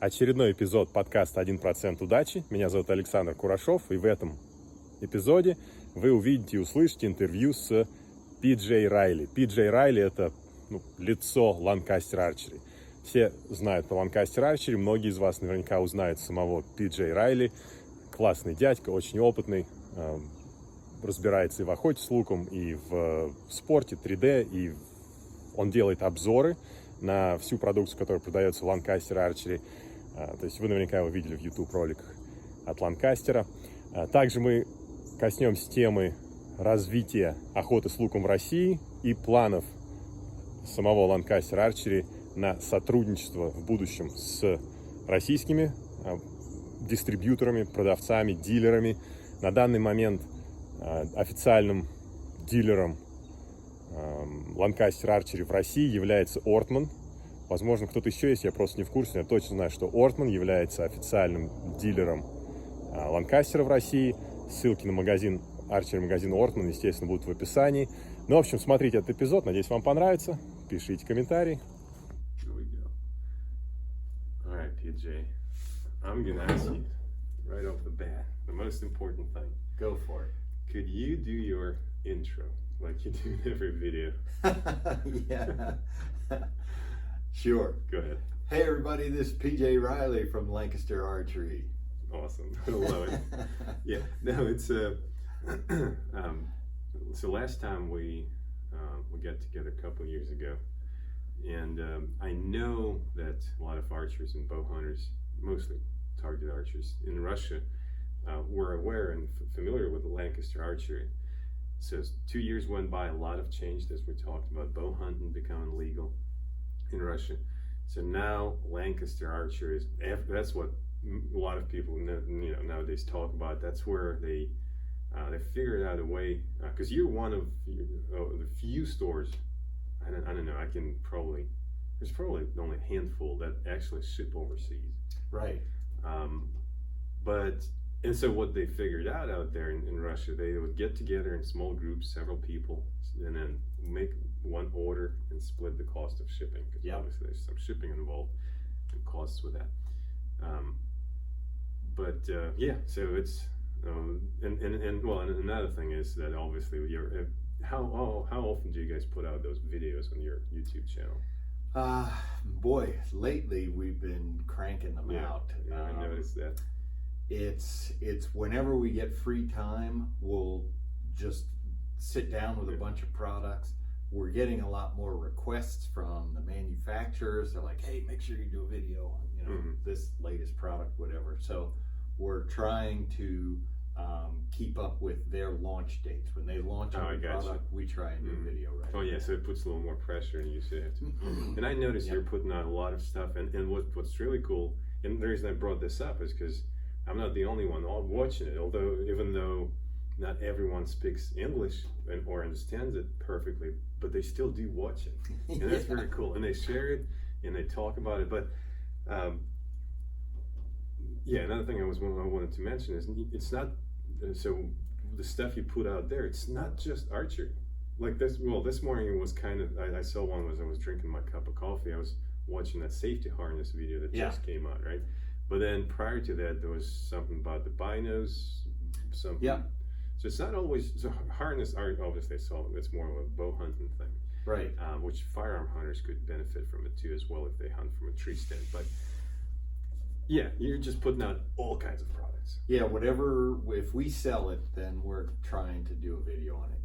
Очередной эпизод подкаста «1% удачи». Меня зовут Александр Курашов, и в этом эпизоде вы увидите и услышите интервью с Пи-Джей Райли. Пи-Джей Райли – это лицо Ланкастера Арчери. Все знают про Ланкастер Арчери, многие из вас наверняка узнают самого Пи-Джей Райли. Классный дядька, очень опытный, разбирается и в охоте с луком, и в спорте 3D, и он делает обзоры на всю продукцию, которая продается в Ланкастер Арчери. То есть вы наверняка его видели в YouTube роликах от Ланкастера. Также мы коснемся темы развития охоты с луком в России и планов самого Ланкастер Арчери на сотрудничество в будущем с российскими дистрибьюторами, продавцами, дилерами. На данный момент официальным дилером Ланкастер Арчери в России является Ортмен. Возможно, кто-то еще есть, я просто не в курсе. Я точно знаю, что Ортмен является официальным дилером Ланкастера в России. Ссылки на магазин Арчери Магазин Ортмен, естественно, будут в описании. Ну, в общем, смотрите этот эпизод. Надеюсь, вам понравится. Пишите комментарии. All right, PJ. I'm gonna ask you right off the bat the most important thing. Go for it. Could you do your intro like you do in every video? Yeah. Sure. Go ahead. Hey everybody, this is PJ Riley from Lancaster Archery. Awesome. I love it. Yeah. No, it's so last time we got together a couple of years ago, and I know that a lot of archers and bow hunters, mostly target archers in Russia, were aware and familiar with the Lancaster Archery. So 2 years went by, a lot of changed as we talked about bow hunting becoming legal in Russia. So now Lancaster Archery is, that's what a lot of people nowadays talk about. That's where they figured out a way, because you're one of the few stores, I don't know, there's probably only a handful that actually ship overseas. Right. And so what they figured out there in Russia, they would get together in small groups, several people, and then make one order and split the cost of shipping. Because obviously there's some shipping involved and costs with that. So it's and another thing is that obviously how often do you guys put out those videos on your YouTube channel? Boy, lately we've been cranking them out. Yeah, I noticed that. It's whenever we get free time, we'll just sit down with a bunch of products. We're getting a lot more requests from the manufacturers. They're like, hey, make sure you do a video on, this latest product, whatever. So we're trying to keep up with their launch dates. When they launch a new product, we try and do a video, right? Oh yeah, so it puts a little more pressure and you say it. And I noticed you're putting out a lot of stuff, and what's really cool, and the reason I brought this up is because I'm not the only one watching it, even though not everyone speaks English or understands it perfectly, but they still do watch it. And that's very cool. And they share it and they talk about it. But another thing I wanted to mention is it's not, so the stuff you put out there, it's not just archery. Like this morning it was kind of, I saw one as I was drinking my cup of coffee, I was watching that safety harness video that just came out, right? But then prior to that, there was something about the binos, something. Yeah. So it's not always, so harness art, obviously it's more of a bow hunting thing. Right. Which firearm hunters could benefit from it too as well if they hunt from a tree stand. But yeah, you're just putting out all kinds of products. Yeah, whatever, if we sell it, then we're trying to do a video on it.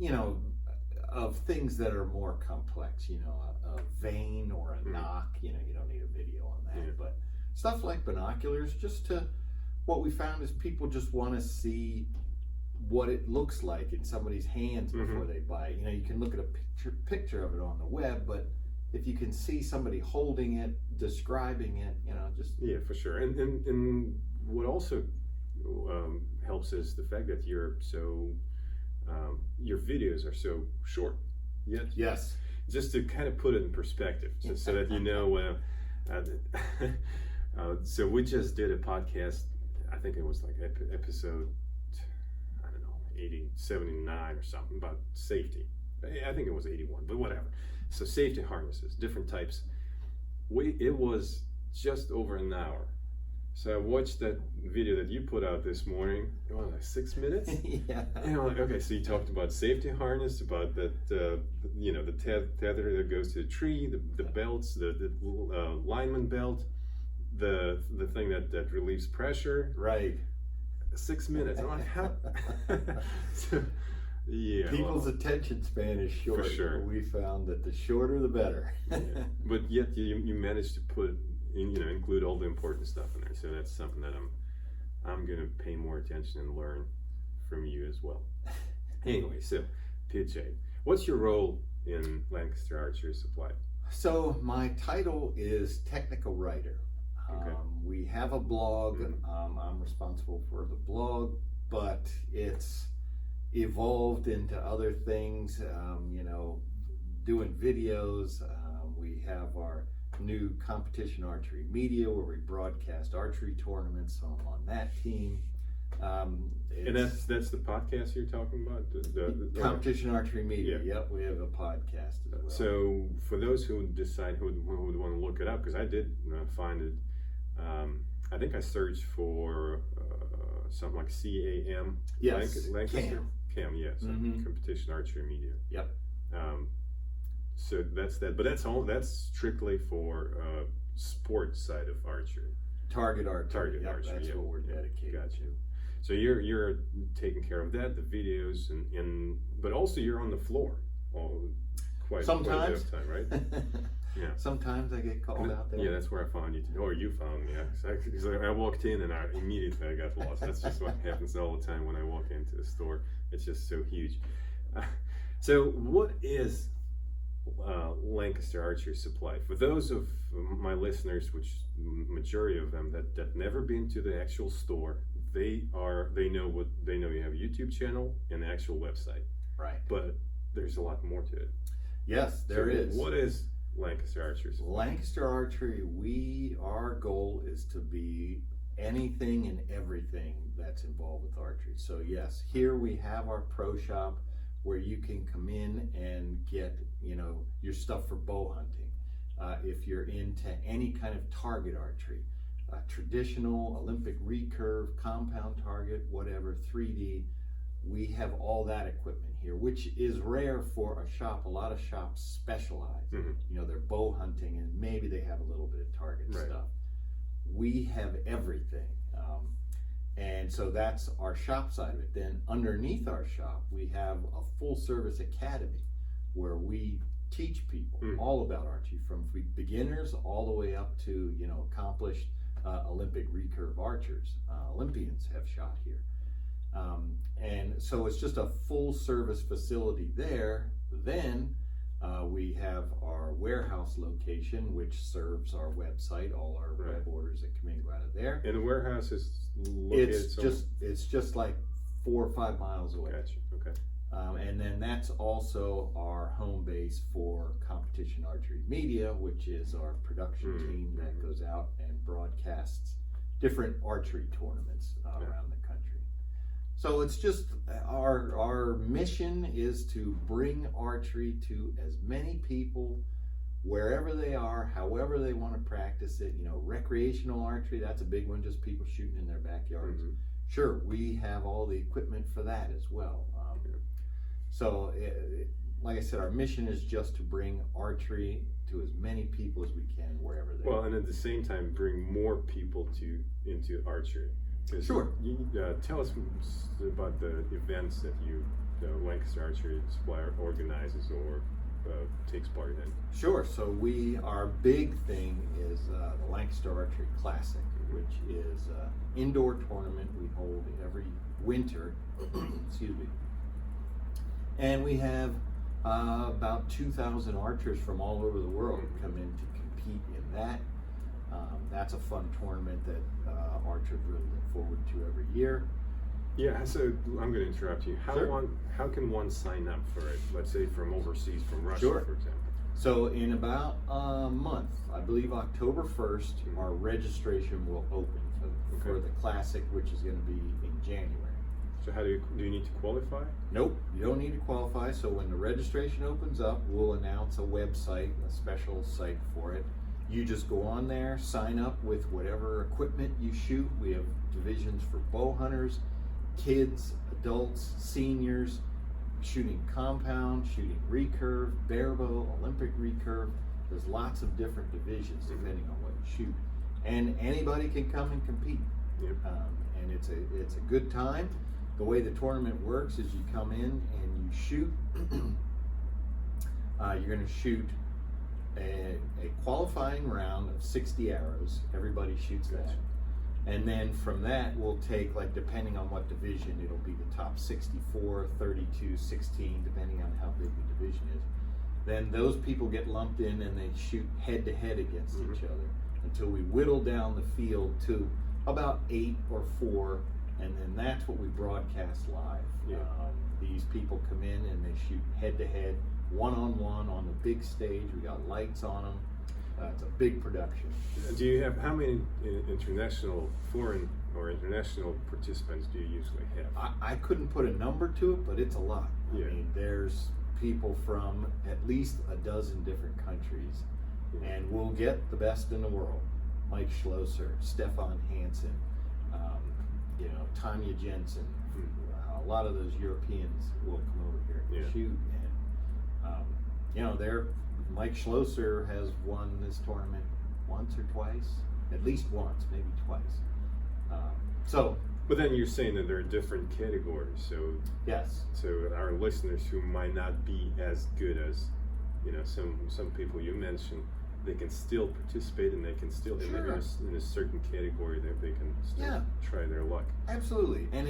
Of things that are more complex, a vane or a knock, you don't need a video on that. Yeah. But stuff like binoculars, what we found is people just want to see what it looks like in somebody's hands before they buy it. You can look at a picture of it on the web, but if you can see somebody holding it, describing it, just... Yeah, for sure. And what also helps is the fact that your videos are so short. Yes. Just to kind of put it in perspective, so that so we just did a podcast, I think it was like episode, 79 or something, about safety. I think it was 81, but whatever. So safety harnesses, different types. It was just over an hour So I watched that video that you put out this morning. What, like 6 minutes? Yeah. And I'm like, okay, so you talked about safety harness, about that, you know, the tether that goes to the tree, the belts, the lineman belt, the thing that relieves pressure. Right. 6 minutes. I'm like, how? So, yeah. People's attention span is short. For sure. We found that the shorter the better. Yeah. But yet you managed to put, you know, include all the important stuff in there. So that's something that I'm going to pay more attention and learn from you as well. Anyway, so PJ, what's your role in Lancaster Archery Supply? So my title is technical writer. Okay. We have a blog. I'm responsible for the blog, but it's evolved into other things, you know, doing videos. We have our new competition archery media where we broadcast archery tournaments. So I'm on that team. And that's the podcast you're talking about? The competition archery media. Yeah. Yep, we have a podcast as well. So for those who decide who would want to look it up, because I did find it, I think I searched for something like CAM. Yes, Lancaster. CAM, yes. Competition Archery Media. Yep. So that's that, but that's strictly for sports side of archery. Target archery. Target Yep, archery. That's Yeah. what we're dedicated Gotcha. to. So you're taking care of that, the videos, and but also you're on the floor quite a bit Sometimes. of time, right? Yeah. Sometimes I get called out there. Yeah, that's where I found you, or you found me. Because I walked in and I immediately got lost. That's just what happens all the time when I walk into the store. It's just so huge. So what is Lancaster Archery Supply? For those of my listeners, which majority of them that never been to the actual store, they know you have a YouTube channel and an actual website. Right. But there's a lot more to it. Yes, there is. What is Lancaster Archery Supply? Lancaster Archery, our goal is to be anything and everything that's involved with archery. So yes, here we have our pro shop where you can come in and get, you know, your stuff for bow hunting. If you're into any kind of target archery, traditional, Olympic recurve, compound target, whatever, 3D, we have all that equipment here, which is rare for a shop. A lot of shops specialize. You know, they're bow hunting and maybe they have a little bit of target stuff. We have everything. And so that's our shop side of it. Then underneath our shop, we have a full service academy where we teach people all about archery, from beginners all the way up to, you know, accomplished Olympic recurve archers. Olympians have shot here. And so it's just a full service facility there. Then we have our warehouse location, which serves our website. All our web orders that come in go out of there. And the warehouse is located It's just like 4 or 5 miles away. Gotcha. Okay. And then that's also our home base for Competition Archery Media, which is our production team that goes out and broadcasts different archery tournaments around the country. So it's just our mission is to bring archery to as many people wherever they are, however they want to practice it. You know, recreational archery, that's a big one, just people shooting in their backyards. Sure, we have all the equipment for that as well. So, like I said, our mission is just to bring archery to as many people as we can, wherever they are. Well, and at the same time, bring more people into archery. Sure. You, tell us about the events that the Lancaster Archery Supply organizes or takes part in. Sure. So our big thing is the Lancaster Archery Classic, which is an indoor tournament we hold every winter. Excuse me. And we have about 2,000 archers from all over the world come in to compete in that. That's a fun tournament that archers really look forward to every year. Yeah, so I'm going to interrupt you. Sure. How can one sign up for it? Let's say from overseas, from Russia, Sure. for example. So in about a month, I believe October 1st, our registration will open for the Classic, which is going to be in January. So how do you need to qualify? Nope, you don't need to qualify. So when the registration opens up, we'll announce a website, a special site for it. You just go on there, sign up with whatever equipment you shoot. We have divisions for bow hunters, kids, adults, seniors, shooting compound, shooting recurve, barebow, Olympic recurve. There's lots of different divisions depending on what you shoot, and anybody can come and compete. Yep. And it's a good time. The way the tournament works is you come in and you shoot. You're going to shoot a qualifying round of 60 arrows. Everybody shoots that. And then from that, we'll take, like, depending on what division, it'll be the top 64, 32, 16, depending on how big the division is. Then those people get lumped in and they shoot head to head against each other until we whittle down the field to about 8 or 4, and then that's what we broadcast live. Yeah. These people come in and they shoot head to head, one-on-one on the big stage. We got lights on them. It's a big production. Do you have, how many foreign or international participants do you usually have? I couldn't put a number to it, but it's a lot. Yeah. I mean, there's people from at least a dozen different countries, and we'll get the best in the world. Mike Schlosser, Stefan Hansen, Tanya Jensen. A lot of those Europeans will come over here and shoot, and Mike Schlosser has won this tournament once or twice, at least once, maybe twice. But then you're saying that there are different categories, so yes. So our listeners who might not be as good as, some people you mentioned, they can still participate and they can still in a certain category that they can still try their luck. Absolutely, and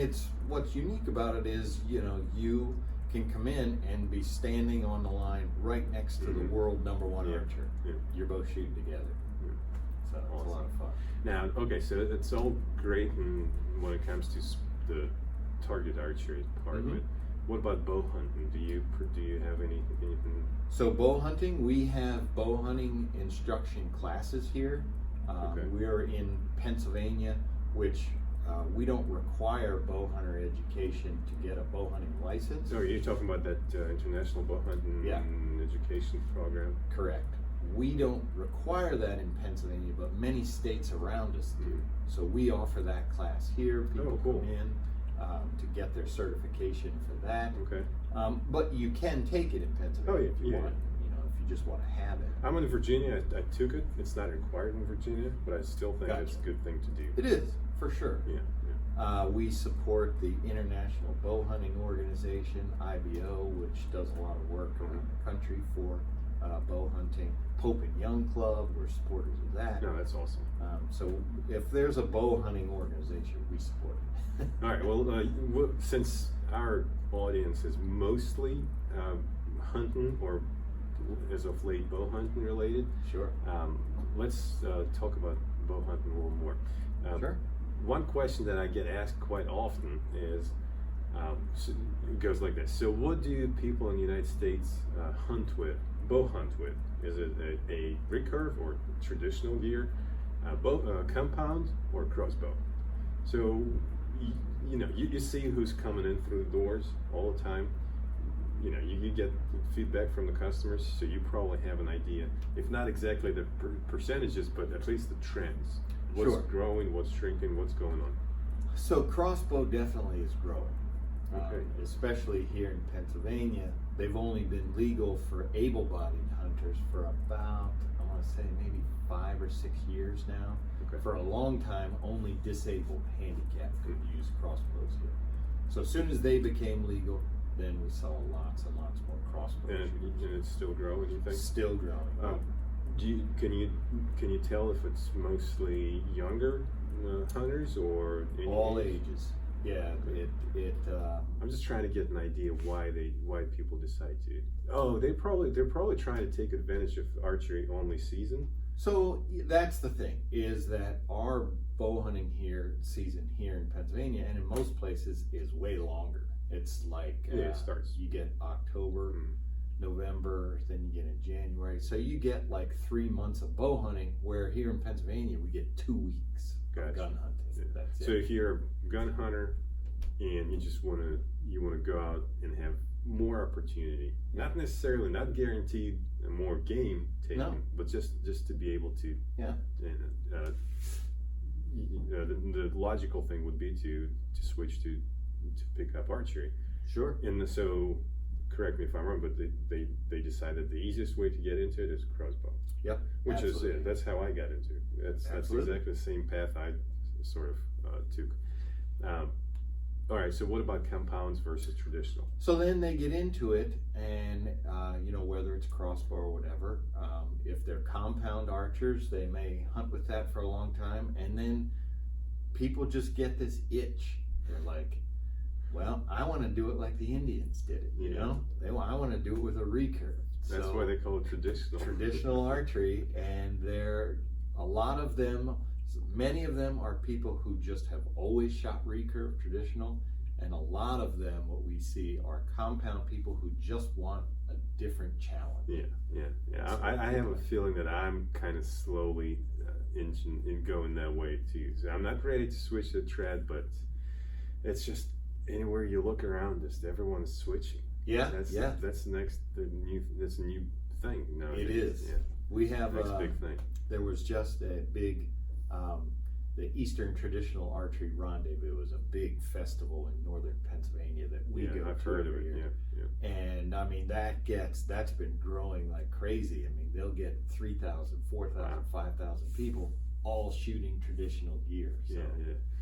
what's unique about it is you can come in and be standing on the line right next to the world #1 archer. Yeah. You're both shooting together. Yeah. So it's a lot of fun. Now, okay, so it's all great when it comes to the target archery part of it. What about bow hunting? Do you have anything? So bow hunting, we have bow hunting instruction classes here. We are in Pennsylvania, which we don't require bow hunter education to get a bow hunting license. Oh, you're talking about that international bow hunting education program? Correct. We don't require that in Pennsylvania, but many states around us do. So we offer that class here. People come in to get their certification for that. Okay. But you can take it in Pennsylvania if you want. If you just want to have it. I'm in Virginia. I took it. It's not required in Virginia, but I still think it's a good thing to do. It is, for sure. Yeah. We support the International Bow Hunting Organization, IBO, which does a lot of work around the country for bow hunting. Pope and Young Club, we're supporters of that. No, that's awesome. So if there's a bow hunting organization, we support it. All right, well, since our audience is mostly hunting or as of late bow hunting related, Sure. Let's talk about bow hunting a little more. Sure. One question that I get asked quite often is, it goes like this. So what do people in the United States bow hunt with? Is it a recurve or traditional gear, compound or crossbow? So, you see who's coming in through the doors all the time. You get feedback from the customers, so you probably have an idea, if not exactly the percentages, but at least the trends. What's growing, what's shrinking, what's going on? So crossbow definitely is growing. Okay. Especially here in Pennsylvania. They've only been legal for able-bodied hunters for about, I want to say maybe 5 or 6 years now. Okay. For a long time, only disabled handicapped could use crossbows here. So as soon as they became legal, then we saw lots and lots more crossbows. And it's still growing, you think? Still growing. Can you tell if it's mostly younger hunters or all ages? Yeah, I'm just trying to get an idea why people decide to. Oh, they're probably trying to take advantage of archery only season. So that's the thing, is that our bow hunting season here in Pennsylvania and in most places is way longer. It's like it starts. You get October, November, then you get in January. So you get like 3 months of bow hunting, where here in Pennsylvania we get 2 weeks of gun hunting. That's so if you're a gun hunter and you just want to go out and have more opportunity. Not necessarily, not guaranteed more game taking, No. but just to be able to. Yeah. The logical thing would be to switch to pick up archery. Sure. And so, correct me if I'm wrong, but they decided the easiest way to get into it is crossbow. Yep. Which absolutely. is it. That's how I got into it. That's Absolutely. exactly the same path I sort of took. All right. So what about compounds versus traditional? So then they get into it, and whether it's crossbow or whatever, if they're compound archers, they may hunt with that for a long time, and then people just get this itch. They're like, well, I want to do it like the Indians did it. You know, I want to do it with a recurve. That's So, why they call it traditional. traditional archery, and a lot of them, many of them are people who just have always shot recurve traditional, and a lot of them, what we see, are compound people who just want a different challenge. Yeah. I have a feeling that I'm kind of slowly in going that way too. So I'm not ready to switch to trad, but it's just anywhere you look around, just everyone's switching. That's a new thing. No, It is. Yeah. We have Next big thing. There was just a big, the Eastern Traditional Archery Rendezvous was a big festival in northern Pennsylvania that we go I've to heard of every it. year. Yeah. And I mean, that's been growing like crazy. I mean, they'll get 3,000, 4,000, 5,000 people all shooting traditional gear. So.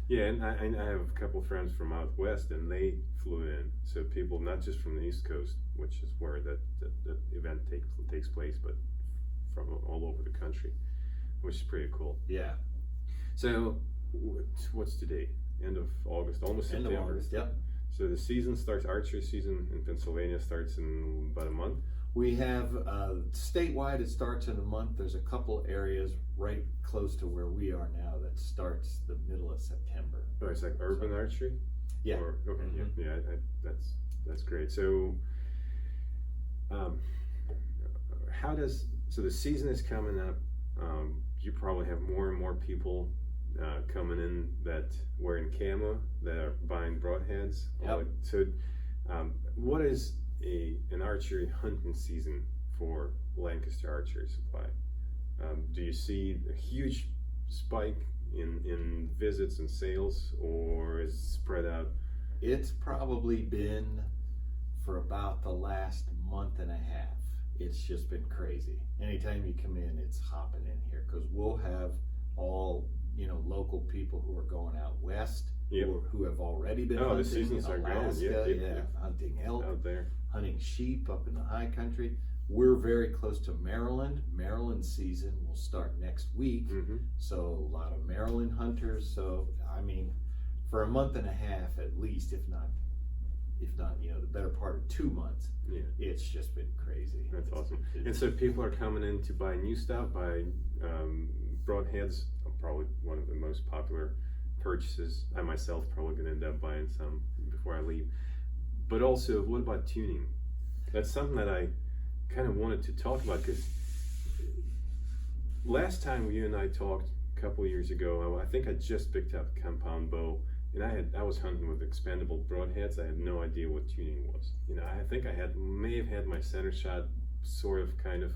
Yeah, and I have a couple friends from out west, and they flew in. So people not just from the East Coast, which is where that event takes place, but from all over the country, which is pretty cool. Yeah. So what's today? End of August, almost End September. of August, yep. So the season starts, archery season in Pennsylvania starts in about a month. We have statewide, it starts in a month. There's a couple areas right close to where we are now that starts the middle of September. Oh, it's like urban archery? Yeah. Okay, Mhm. yeah, that's great. So, so the season is coming up. You probably have more and more people coming in that wearing camo, that are buying broadheads. Yep. So, what is an archery hunting season for Lancaster Archery Supply? Do you see a huge spike in visits and sales, or is it spread out? It's probably been for about the last month and a half. It's just been crazy. Anytime you come in, it's hopping in here, because we'll have all local people who are going out west, Yep. who have already been Oh, the hunting seasons are going, Alaska, yep. hunting elk, Out there. hunting sheep up in the high country. We're very close to Maryland. Maryland season will start next week. Mm-hmm. So a lot of Maryland hunters. So I mean, for a month and a half at least, if not the better part of 2 months, Yeah. it's just been crazy. That's awesome. And so people are coming in to buy new stuff, buy broadheads, probably one of the most popular purchases. I myself probably gonna end up buying some before I leave. But also, what about tuning? That's something that I kind of wanted to talk about, because last time you and I talked a couple of years ago, I think I just picked up a compound bow, and I was hunting with expandable broadheads. I had no idea what tuning was. I think I may have had my center shot sort of kind of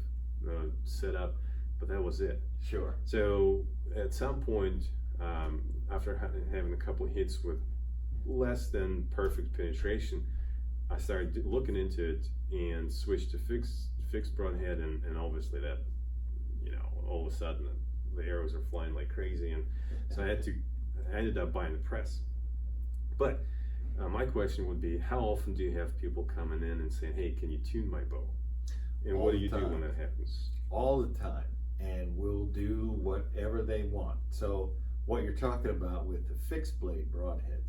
set up, but that was it. Sure. So at some point, after having a couple of hits with less than perfect penetration, I started looking into it and switched to fixed broadhead, and obviously that, all of a sudden the arrows are flying like crazy, and so I ended up buying the press. But my question would be, how often do you have people coming in and saying, "Hey, can you tune my bow?" And All what do the you do time. when that happens? All the time, and we'll do whatever they want. So what you're talking about with the fixed blade broadheads,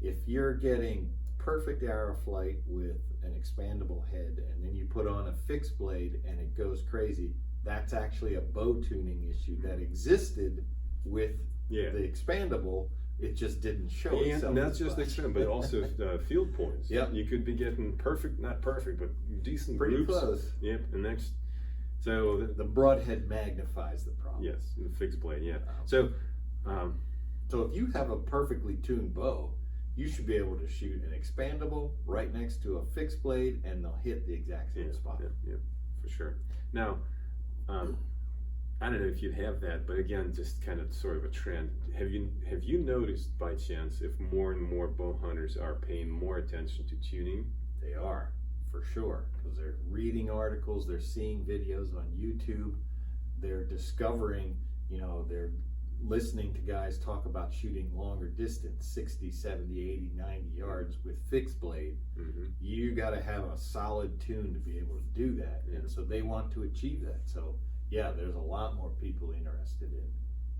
if you're getting perfect arrow flight with an expandable head, and then you put on a fixed blade and it goes crazy, that's actually a bow tuning issue that existed with Yeah. the expandable. It just didn't show itself. And not as just much. extend, but also field points. Yep. You could be getting not perfect, but decent Pretty groups. close. Yep. And next, so The broadhead magnifies the problem. yes, the fixed blade. Yeah. Um, So, So if you have a perfectly tuned bow, you should be able to shoot an expandable right next to a fixed blade, and they'll hit the exact same spot. Yeah, for sure. Now, I don't know if you have that, but again, just kind of sort of a trend. Have you noticed by chance if more and more bow hunters are paying more attention to tuning? They are, for sure, because they're reading articles, they're seeing videos on YouTube, they're discovering, they're listening to guys talk about shooting longer distance, 60, 70, 80, 90 yards with fixed blade. Mm-hmm. You got to have a solid tune to be able to do that. Yeah. And so they want to achieve that. So yeah, there's a lot more people interested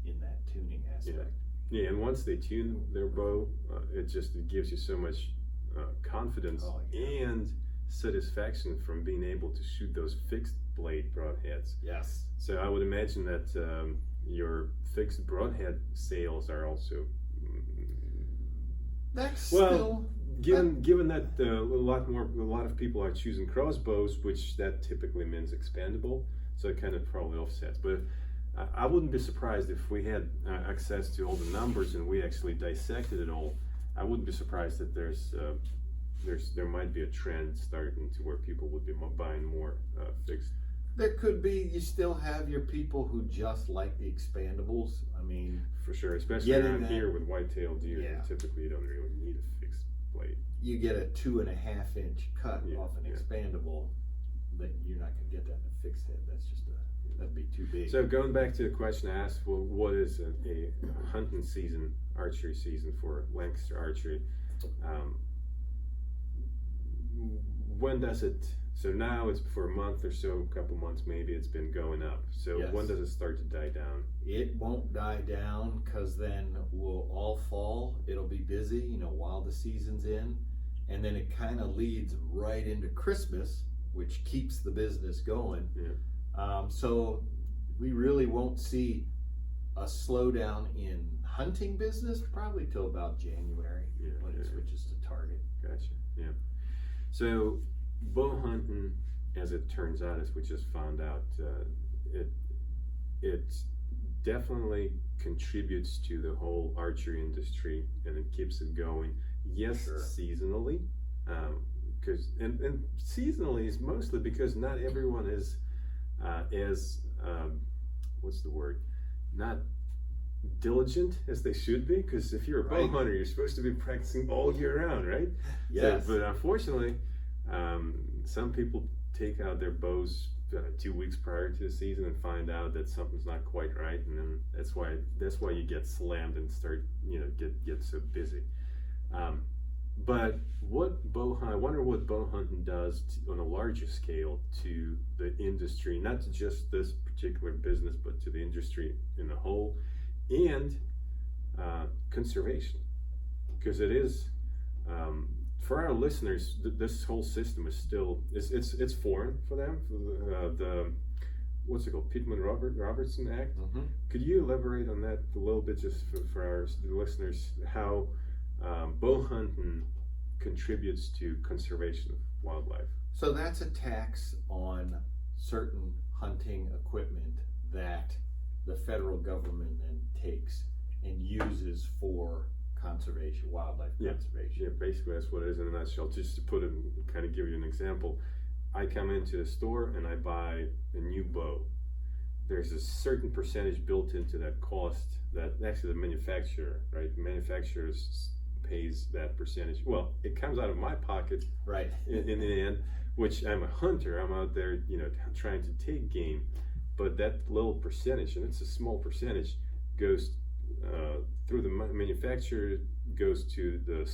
in that tuning aspect. Yeah, and once they tune their bow, it gives you so much confidence and satisfaction from being able to shoot those fixed blade broadheads. Yes. So I would imagine that your fixed broadhead sales are also given that a lot of people are choosing crossbows, which that typically means expandable, so it kind of probably offsets. But I wouldn't be surprised if we had access to all the numbers and we actually dissected it all. I wouldn't be surprised that there might be a trend starting to where people would be buying more fixed. There could be. You still have your people who just like the expandables. I mean, for sure, especially around here with white-tailed deer. Yeah. Typically, you don't really need a fixed blade. You get a 2.5 inch cut off an expandable, that you're not going to get that in a fixed head. That'd be too big. So going back to the question I asked, well, what is a hunting season, archery season for Lancaster Archery? When does it? So now it's for a month or so, a couple months maybe, it's been going up. So when does it start to die down? It won't die down, because then we'll all fall. It'll be busy, while the season's in, and then it kind of leads right into Christmas, which keeps the business going. Yeah. So we really won't see a slowdown in hunting business probably till about January when it switches to target. Gotcha. Yeah. So bow hunting, as it turns out, as we just found out, it definitely contributes to the whole archery industry, and it keeps it going. Yes, seasonally, because and seasonally is mostly because not everyone is as what's the word? Not diligent as they should be, because if you're a bow hunter, you're supposed to be practicing all year round, right? Yes. So, but unfortunately, some people take out their bows 2 weeks prior to the season and find out that something's not quite right, and then that's why you get slammed and start get so busy. But I wonder what bow hunting does on a larger scale to the industry, not to just this particular business, but to the industry in the whole, and conservation, because it is for our listeners. This whole system is still it's foreign for them. The what's it called, Pittman-Robertson Act. Mm-hmm. Could you elaborate on that a little bit, just for our listeners, how bow hunting contributes to conservation of wildlife? So that's a tax on certain hunting equipment that the federal government then takes and uses for conservation, wildlife conservation. Yeah, basically that's what it is in a nutshell. Just to put it, kind of give you an example, I come into the store and I buy a new bow. There's a certain percentage built into that cost that actually the manufacturer, right? The manufacturer pays that percentage. Well, it comes out of my pocket, right? In the end, which I'm a hunter. I'm out there, trying to take game, but that little percentage, and it's a small percentage, goes through the manufacturer, goes to the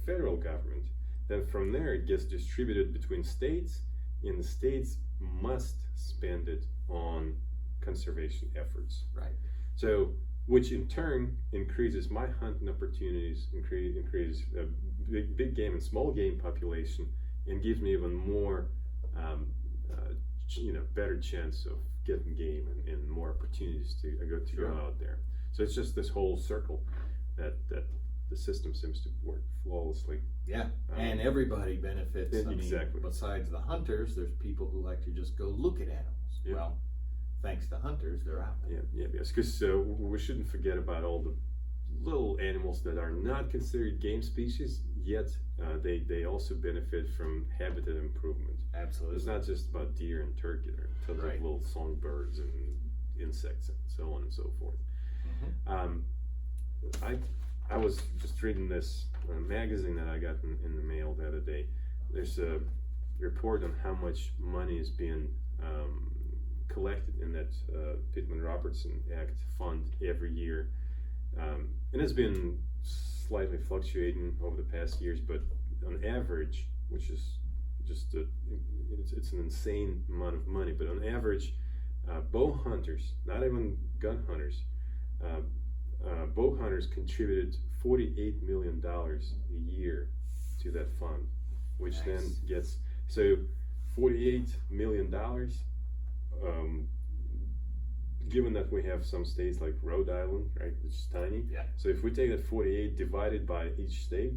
federal government. Then from there, it gets distributed between states, and the states must spend it on conservation efforts. Right. So, which in turn increases my hunting opportunities, increases big game and small game population, and gives me even more, better chance of getting game and more opportunities to go out there. So it's just this whole circle that the system seems to work flawlessly. Yeah, and everybody benefits. Exactly. Besides the hunters, there's people who like to just go look at animals. Yeah. Well, thanks to hunters, they're out there. Yes, because we shouldn't forget about all little animals that are not considered game species, yet they also benefit from habitat improvement. Absolutely. It's not just about deer and turkey. There are tons Right. of little songbirds and insects and so on and so forth. I was just reading this magazine that I got in the mail the other day. There's a report on how much money is being collected in that Pittman-Robertson Act fund every year. And it's been slightly fluctuating over the past years, but on average, which is just it's an insane amount of money, but on average, bow hunters, not even gun hunters, bow hunters contributed $48 million a year to that fund, which then gets, so $48 million, given that we have some states like Rhode Island, right, which is tiny. Yeah. So if we take that 48 divided by each state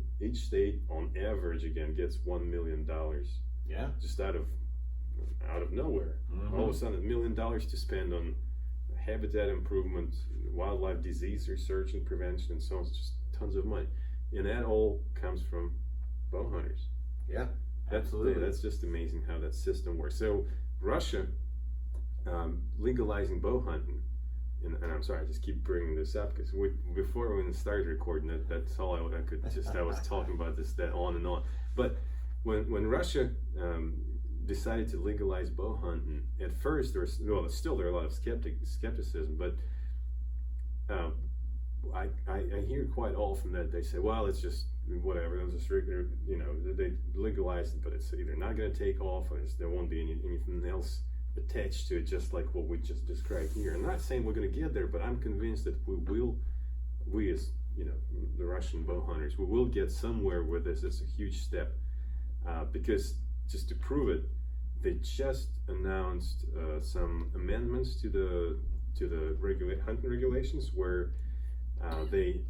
on average again gets $1 million. Yeah. Just out of nowhere. All of a sudden, $1 million to spend on habitat improvement, wildlife disease research and prevention, and so on. It's just tons of money, and that all comes from bow hunters. Yeah. Absolutely. That's just amazing how that system works. So Russia legalizing bow hunting, and I'm sorry, I just keep bringing this up because before we started recording it, that's all I could just, I was talking about that on and on. But when Russia decided to legalize bow hunting, at first there was, well, still there are a lot of skepticism, but I hear quite often that they say, well, it's just whatever, those are, you know, they legalized it, but it's either not going to take off or there won't be anything else attached to it, just like what we just described here. I'm not saying we're going to get there, but I'm convinced that we as, you know, the Russian bow hunters, we will get somewhere with this. It's a huge step, because just to prove it, they just announced some amendments to the hunting regulations where they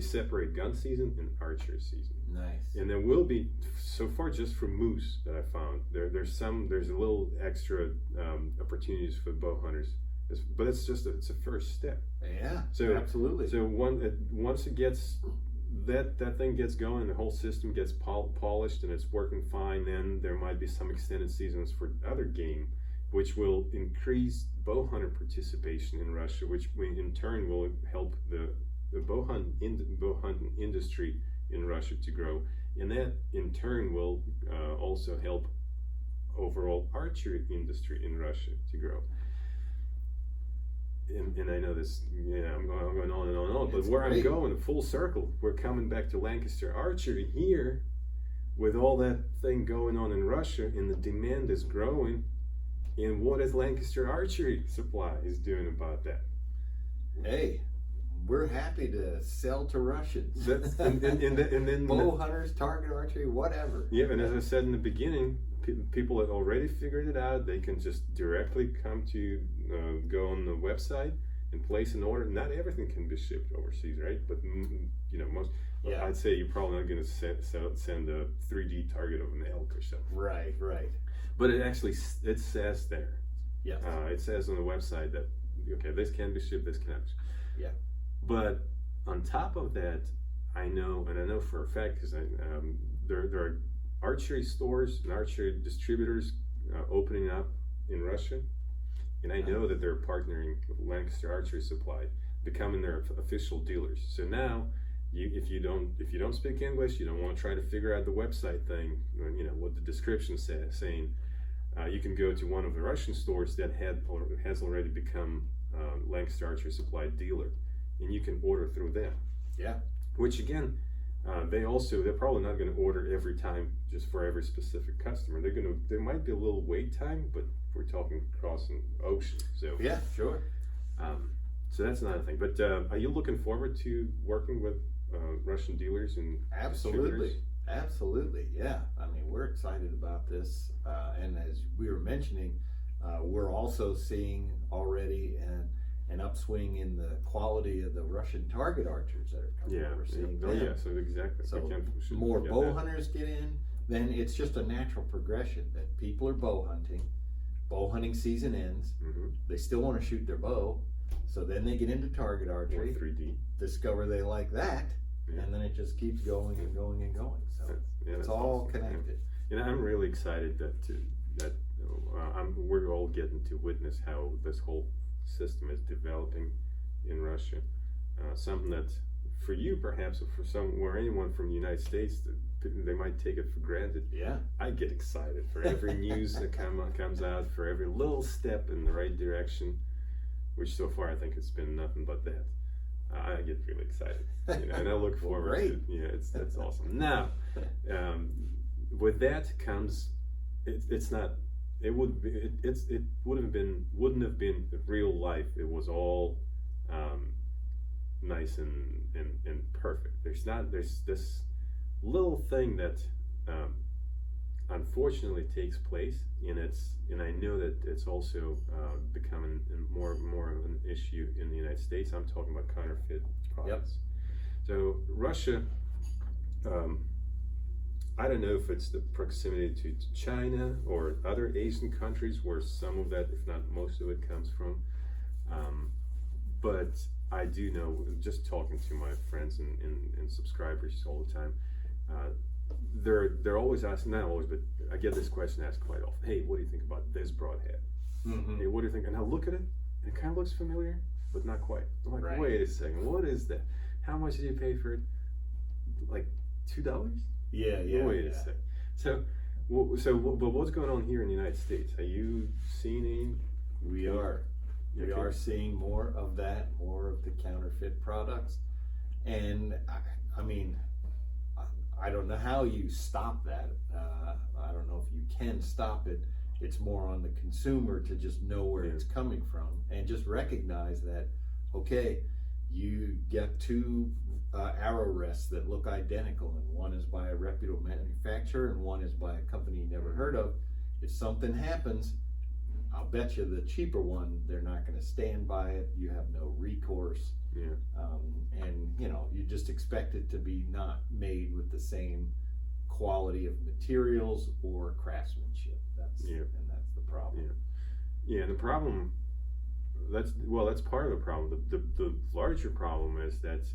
separate gun season and archery season. Nice. And there will be, so far just for moose that I found, there's a little extra opportunities for bow hunters, but it's a first step. Yeah. So absolutely. So once it gets that thing gets going, the whole system gets polished and it's working fine, then there might be some extended seasons for other game, which will increase bow hunter participation in Russia, which in turn will help the bow hunting industry in Russia to grow, and that in turn will also help overall archery industry in Russia to grow. And I know this, yeah, I'm going on and on and on, but where I'm going, full circle, we're coming back to Lancaster Archery here, with all that thing going on in Russia, and the demand is growing. And what is Lancaster Archery Supply is doing about that? Hey, we're happy to sell to Russians. And then bow hunters, target archery, whatever. Yeah, and as I said in the beginning, people have already figured it out. They can just directly come to go on the website and place an order. Not everything can be shipped overseas, right? But you know, most. Yeah. I'd say you're probably not going to send a 3D target of an elk or something. Right. But it says there. Yeah. It says on the website that okay, this can be shipped, this cannot. Yeah. But on top of that, I know for a fact because there are archery stores and archery distributors opening up in Russia, and I know that they're partnering with Lancaster Archery Supply, becoming their official dealers. So now, if you don't speak English, you don't want to try to figure out the website thing, you know what the description saying. You can go to one of the Russian stores that has already become Lancaster Archery Supply dealer, and you can order through them. Yeah. Which again, they're probably not going to order every time just for every specific customer. There might be a little wait time, but we're talking crossing ocean. So yeah, sure. So that's another thing. But are you looking forward to working with Russian dealers and Absolutely. Absolutely, yeah. I mean, we're excited about this, and as we were mentioning, we're also seeing already an upswing in the quality of the Russian target archers that are coming. Yeah, we're seeing so exactly. So more bow hunters get in, then it's just a natural progression that people are bow hunting. Bow hunting season ends. Mm-hmm. They still want to shoot their bow. So then they get into target Or archery, 3D. discover they like that, Yeah. and then it just keeps going and going and going. So That's it's all awesome. connected. And I'm really excited that we're all getting to witness how this whole system is developing in Russia. Something that for you perhaps, or anyone from the United States, they might take it for granted. Yeah. I get excited for every news that comes out, for every little step in the right direction, which so far I think it's been nothing but that. I get really excited, and I look forward great. to it. That's awesome. Now, with that comes, wouldn't have been real life. It was all nice and perfect. There's this little thing that unfortunately takes place, and I know that it's also becoming more of an issue in the United States. I'm talking about counterfeit products. Yep. So Russia, I don't know if it's the proximity to China or other Asian countries where some of that, if not most of it, comes from. But I do know, just talking to my friends and subscribers all the time, they're always asking, not always, but I get this question asked quite often. Hey, what do you think about this broadhead? Mm-hmm. Hey, what do you think? And I look at it, and it kind of looks familiar, but not quite. I'm like, Right. Wait a second, what is that? How much did you pay for it? Like $2? Yeah. Wait a second. But what's going on here in the United States? Are you seeing any? We are. We Okay. are seeing more of that, more of the counterfeit products. And I mean, I don't know how you stop that. I don't know if you can stop it. It's more on the consumer to just know where it's coming from and just recognize that, okay, you get two arrow rests that look identical, and one is by a reputable manufacturer and one is by a company you never heard of. If something happens, I'll bet you the cheaper one, they're not going to stand by it. You have no recourse. Yeah. And you just expect it to be not made with the same quality of materials or craftsmanship. That's the problem. Yeah. And the problem, that's part of the problem. The larger problem is that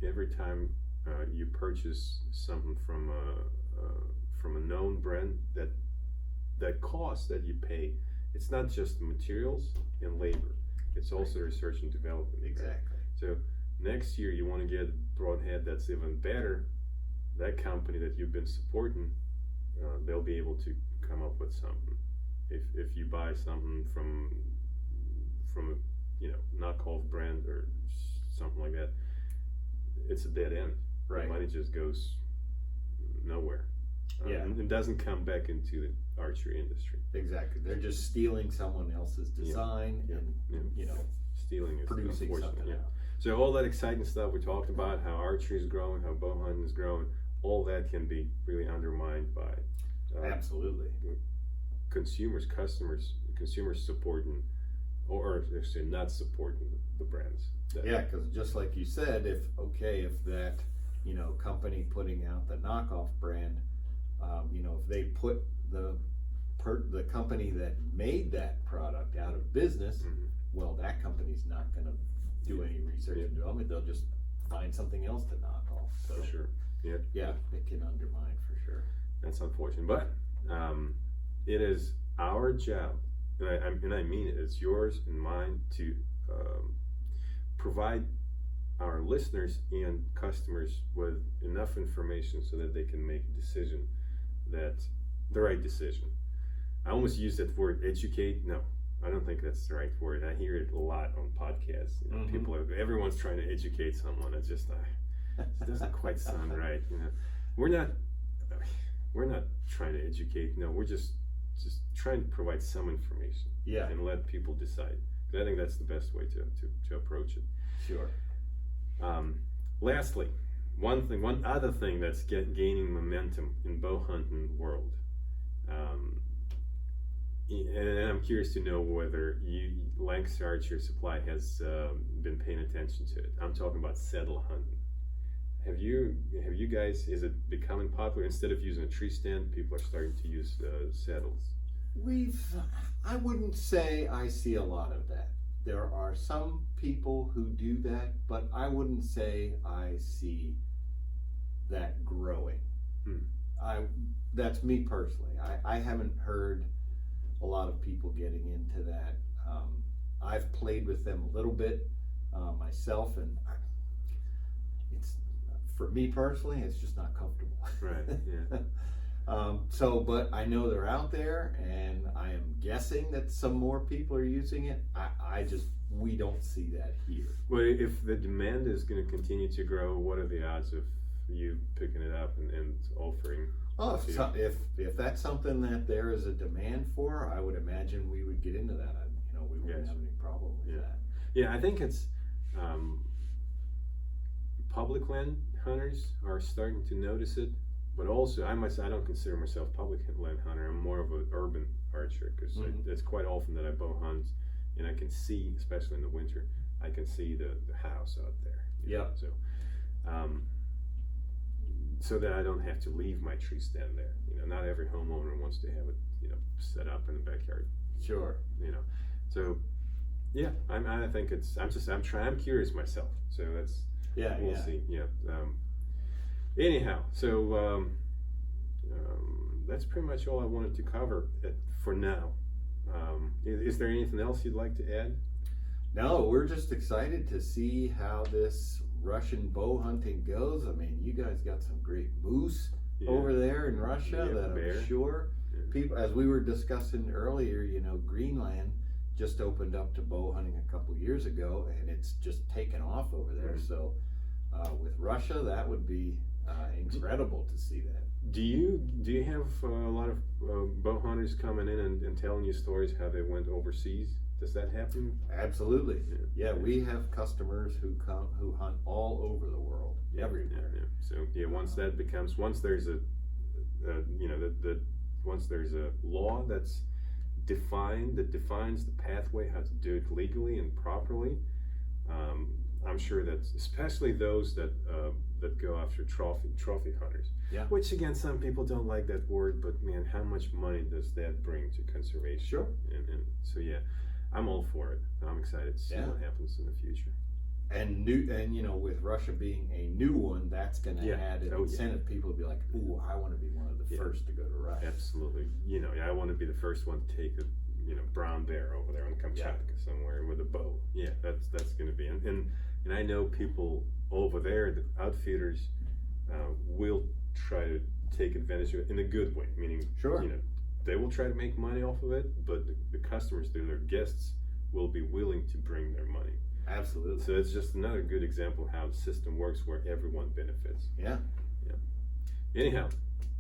every time you purchase something from a known brand, that cost that you pay, it's not just the materials and labor, it's also research and development. Exactly. Right? So next year you want to get a broadhead that's even better. That company that you've been supporting, they'll be able to come up with something. If you buy something from a knockoff brand or something like that, it's a dead end. Right. The money just goes nowhere. And it doesn't come back into the archery industry. Exactly. They're just stealing someone else's design and stealing is producing unfortunate. something else. So all that exciting stuff we talked about, how archery is growing, how bow hunting is growing, all that can be really undermined by absolutely consumers supporting or actually not supporting the brands. Because just like you said, if that company putting out the knockoff brand, if they put the company that made that product out of business, well, that company's not going to do any research and development. They'll just find something else to knock off. So for sure. Yeah, it can undermine for sure. That's unfortunate, but it is our job, and I mean it. It's yours and mine to provide our listeners and customers with enough information so that they can make a decision, the right decision. I almost use that word educate. No, I don't think that's the right word. I hear it a lot on podcasts. Everyone's trying to educate someone. It's just it doesn't quite sound right. We're not trying to educate. No, we're just trying to provide some information. And let people decide. I think that's the best way to approach it. Sure. Lastly, one other thing that's gaining momentum in bow hunting world, and I'm curious to know whether Lancaster Archery Supply has been paying attention to it. I'm talking about saddle hunting. Have you guys? Is it becoming popular? Instead of using a tree stand, people are starting to use saddles. I wouldn't say I see a lot of that. there are some people who do that, but I wouldn't say I see that growing. That's me personally. I haven't heard a lot of people getting into that. I've played with them a little bit myself, and it's, for me personally, it's just not comfortable. Right. Yeah. But I know they're out there, and I am guessing that some more people are using it. We don't see that here. Well, if the demand is going to continue to grow, what are the odds of you picking it up and offering? Oh, if that's something that there is a demand for, I would imagine we would get into that. We wouldn't have any problem with that. Yeah, I think it's public land hunters are starting to notice it, but also I don't consider myself public land hunter. I'm more of an urban archer, because it's quite often that I bow hunt, and I can see, especially in the winter, I can see the house out there. Yeah. So that I don't have to leave my tree stand there. Not every homeowner wants to have it, set up in the backyard. Sure. So yeah, I think I'm curious myself. So that's, we'll see. Yeah. Anyhow, so that's pretty much all I wanted to cover for now. Is there anything else you'd like to add? No, we're just excited to see how this Russian bow hunting goes. I mean, you guys got some great moose over there in Russia that I'm sure people, as we were discussing earlier, Greenland just opened up to bow hunting a couple years ago, and it's just taken off over there. So with Russia, that would be incredible to see that. Do you have a lot of bow hunters coming in and telling you stories how they went overseas? Does that happen? Absolutely. Yeah, we have customers who hunt all over the world, everywhere. Yeah. So once there's a law that's defined, that defines the pathway how to do it legally and properly, I'm sure that especially those that go after trophy hunters. Yeah. Which again, some people don't like that word, but man, how much money does that bring to conservation? Sure. And so yeah, I'm all for it. I'm excited to see what happens in the future. And with Russia being a new one, that's going to add an incentive. People will be like, "Ooh, I want to be one of the first to go to Russia." Absolutely. I want to be the first one to take a brown bear over there on Kamchatka somewhere with a bow. Yeah, that's going to be. And I know people over there, the outfitters, will try to take advantage of it in a good way. Meaning, they will try to make money off of it, but the customers, their guests, will be willing to bring their money. Absolutely. So it's just another good example of how the system works, where everyone benefits. Yeah. Anyhow,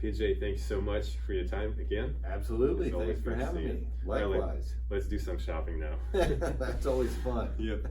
PJ, thanks so much for your time again. Absolutely. Thanks for having me. Likewise. Let's do some shopping now. That's always fun. Yep.